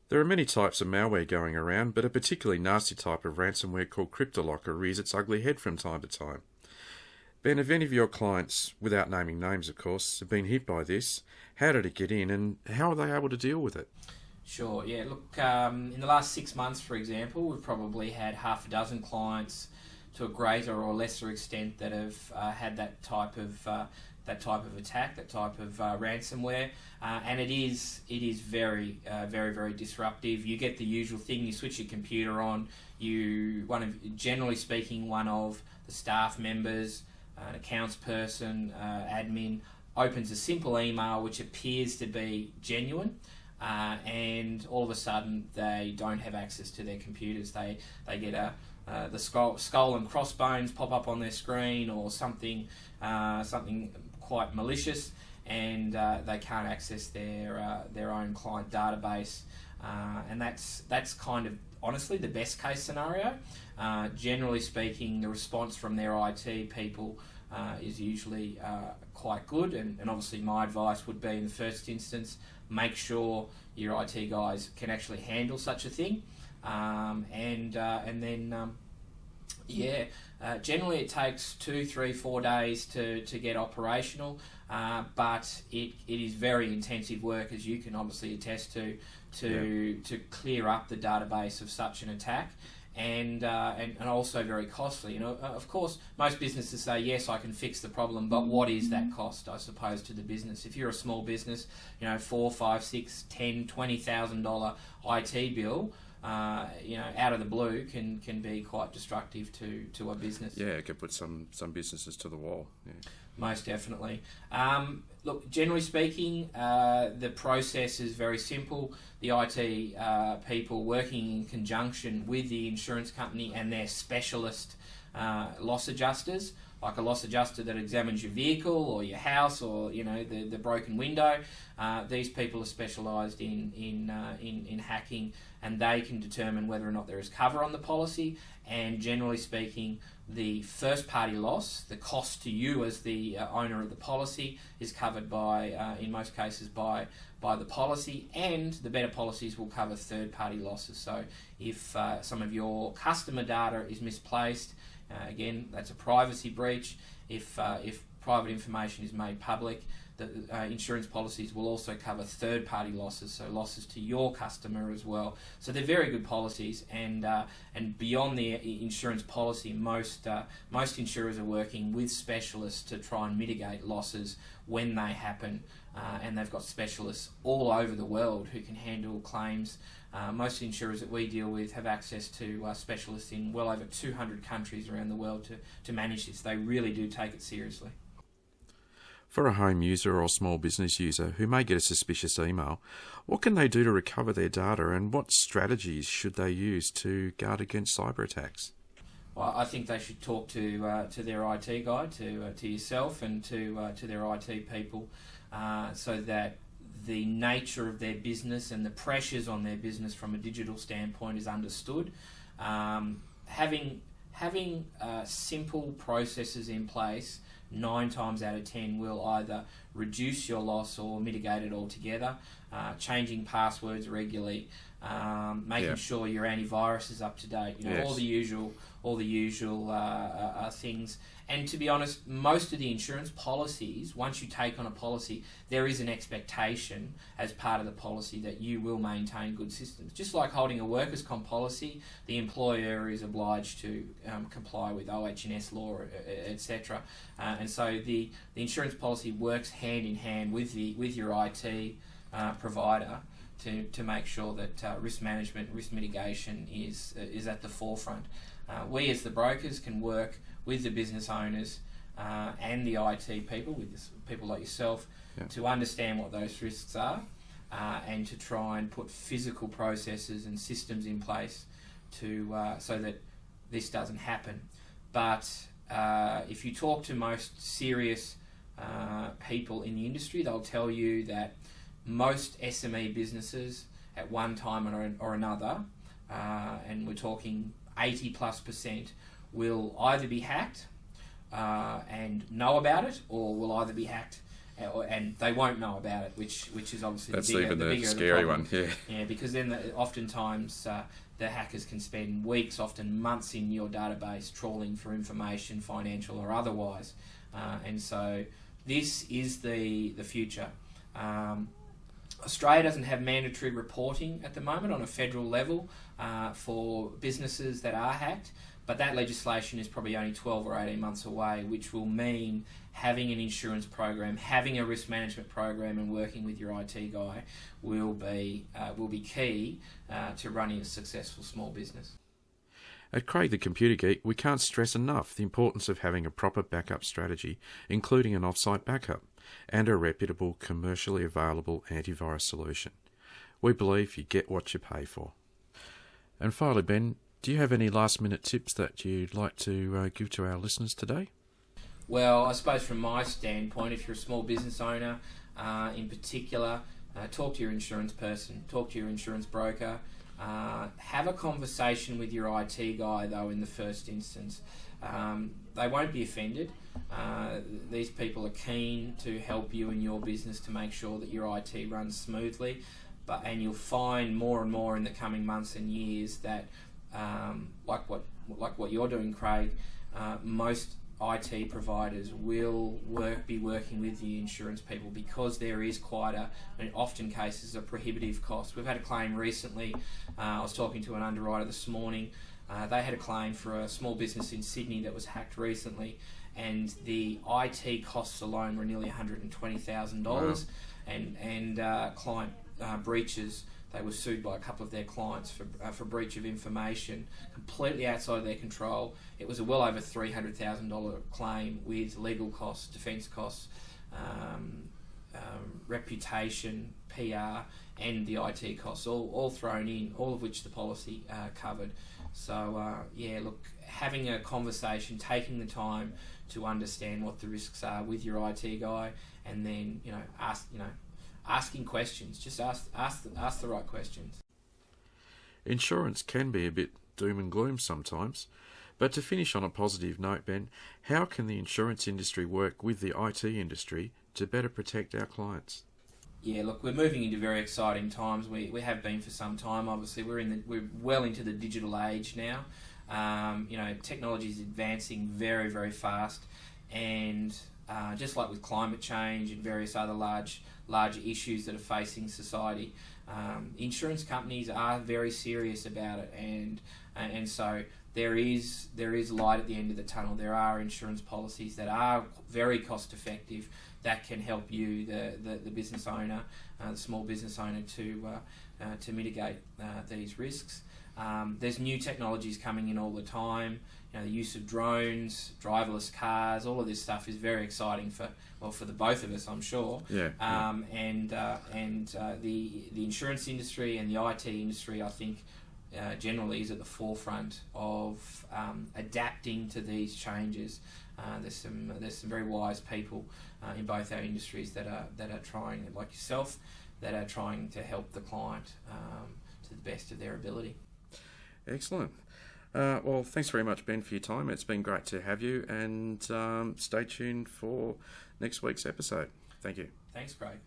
There are many types of malware going around, but a particularly nasty type of ransomware called CryptoLocker rears its ugly head from time to time. Ben, have any of your clients, without naming names of course, have been hit by this? How did it get in and how are they able to deal with it? Sure, yeah. Look, in the last 6 months, for example, we've probably had half a dozen clients to a greater or lesser extent that have had that type of attack, that type of ransomware, and it is very, very disruptive. You get the usual thing: you switch your computer on. Generally speaking, one of the staff members, an accounts person, admin, opens a simple email which appears to be genuine. And all of a sudden they don't have access to their computers. They get the skull and crossbones pop up on their screen, or something quite malicious, and they can't access their own client database. And that's kind of honestly the best case scenario. Generally speaking, the response from their IT people is usually quite good, and obviously my advice would be, in the first instance, make sure your IT guys can actually handle such a thing, and then generally it takes 2, 3, 4 days to get operational, but it is very intensive work, as you can obviously attest to clear up the database of such an attack. And also very costly. You know, of course, most businesses say, yes, I can fix the problem, but what is that cost, I suppose, to the business? If you're a small business, you know, $4, $5, $6, $10, $20,000 IT bill, out of the blue can be quite destructive to a business. Yeah, it could put some businesses to the wall. Yeah. Most definitely. Look, generally speaking, the process is very simple. The IT people, working in conjunction with the insurance company and their specialist loss adjusters, like a loss adjuster that examines your vehicle or your house, or the broken window. These people are specialised in hacking, and they can determine whether or not there is cover on the policy. And generally speaking, the first party loss, the cost to you as the owner of the policy, is covered by, in most cases, by the policy, and the better policies will cover third party losses. So if some of your customer data is misplaced, again, that's a privacy breach. If private information is made public, the insurance policies will also cover third-party losses, so losses to your customer as well. So they're very good policies, and beyond the insurance policy, most insurers are working with specialists to try and mitigate losses when they happen, and they've got specialists all over the world who can handle claims. Most insurers that we deal with have access to specialists in well over 200 countries around the world to manage this. They really do take it seriously. For a home user or small business user who may get a suspicious email, what can they do to recover their data, and what strategies should they use to guard against cyber attacks? Well, I think they should talk to their IT guy, to yourself, and to their IT people, so that the nature of their business and the pressures on their business from a digital standpoint is understood. Having simple processes in place 9 times out of 10 will either reduce your loss or mitigate it altogether. Changing passwords regularly, making sure your antivirus is up to date. All the usual things. And to be honest, most of the insurance policies, once you take on a policy, there is an expectation as part of the policy that you will maintain good systems. Just like holding a workers' comp policy, the employer is obliged to comply with OH&S law, etc. And so the insurance policy works hand in hand with your IT provider to make sure that risk management, risk mitigation is at the forefront. We as the brokers can work with the business owners and the IT people, with people like yourself, to understand what those risks are, and to try and put physical processes and systems in place so that this doesn't happen. But if you talk to most serious people in the industry, they'll tell you that most SME businesses at one time or another, and we're talking 80+%, will either be hacked and know about it, or will either be hacked and they won't know about it, which is obviously that's the bigger, even the bigger scary the problem. one. Yeah, because then oftentimes the hackers can spend weeks, often months, in your database trawling for information, financial or otherwise, and so this is the future. Australia doesn't have mandatory reporting at the moment on a federal level for businesses that are hacked, but that legislation is probably only 12 or 18 months away, which will mean having an insurance program, having a risk management program, and working with your IT guy will be key to running a successful small business. At Craig the Computer Geek, we can't stress enough the importance of having a proper backup strategy, including an off-site backup, and a reputable, commercially available antivirus solution. We believe you get what you pay for. And finally, Ben, do you have any last-minute tips that you'd like to give to our listeners today? Well, I suppose from my standpoint, if you're a small business owner in particular, talk to your insurance person, talk to your insurance broker. Have a conversation with your IT guy, though, in the first instance. They won't be offended. These people are keen to help you in your business to make sure that your IT runs smoothly. And you'll find more and more in the coming months and years that, like what you're doing, Craig, most IT providers will be working with the insurance people, because there is often cases, a prohibitive cost. We've had a claim recently. I was talking to an underwriter this morning. They had a claim for a small business in Sydney that was hacked recently, and the IT costs alone were nearly $120,000. Wow. And client breaches. They were sued by a couple of their clients for breach of information, completely outside of their control. It was a well over $300,000 claim with legal costs, defence costs, reputation, PR, and the IT costs all thrown in, all of which the policy covered. So look, having a conversation, taking the time to understand what the risks are with your IT guy, and then asking questions. Just ask the right questions. Insurance can be a bit doom and gloom sometimes, but to finish on a positive note, Ben, how can the insurance industry work with the IT industry to better protect our clients? Yeah, look, we're moving into very exciting times. We have been for some time. Obviously, we're well into the digital age now. Technology is advancing very, very fast, and just like with climate change and various other large issues that are facing society, insurance companies are very serious about it, and so there is light at the end of the tunnel. There are insurance policies that are very cost effective that can help you, the business owner, the small business owner, to mitigate these risks. There's new technologies coming in all the time. The use of drones, driverless cars, all of this stuff is very exciting for the both of us, I'm sure. Yeah. The insurance industry and the IT industry, I think, generally is at the forefront of adapting to these changes. There's some very wise people in both our industries that are trying, like yourself, that are trying to help the client to the best of their ability. Excellent. Well, thanks very much, Ben, for your time. It's been great to have you, and stay tuned for next week's episode. Thank you. Thanks, Craig.